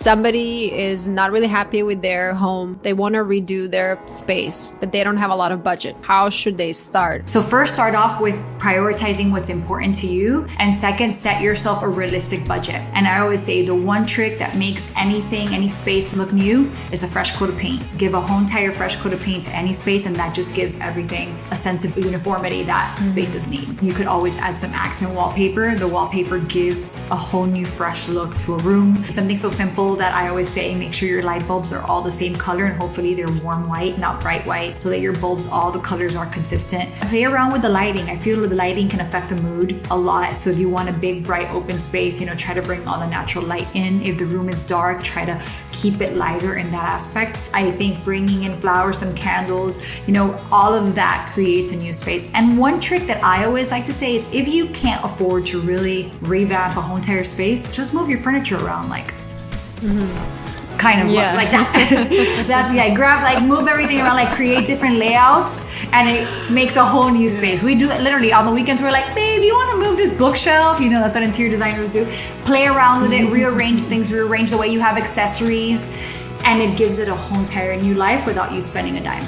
somebody is not really happy with their home, they want to redo their space, but they don't have a lot of budget. How should they start? So first, start off with prioritizing what's important to you. And second, set yourself a realistic budget. And I always say the one trick that makes anything, any space look new is a fresh coat of paint. Give a whole entire fresh coat of paint to any space, and that just gives everything a sense of uniformity that spaces need. You could always add some accent wallpaper. The wallpaper gives a whole new fresh look to a room. Something so simple that I always say, make sure your light bulbs are all the same color, and hopefully they're warm white, not bright white, so that your bulbs, all the colors are consistent. Play around with the lighting. I feel the lighting can affect a mood a lot. So if you want a big, bright, open space, try to bring all the natural light in. If the room is dark, try to keep it lighter in that aspect. I think bringing in flowers, some candles, all of that creates a new space. And one trick that I always like to say is if you can't afford to really revamp a whole entire space, just move your furniture around, kind of like that. That's move everything around, create different layouts, and it makes a whole new space. We do it literally on the weekends. We're like, babe, you want to move this bookshelf? That's what interior designers do. Play around with it, rearrange things, rearrange the way you have accessories, and it gives it a whole entire new life without you spending a dime.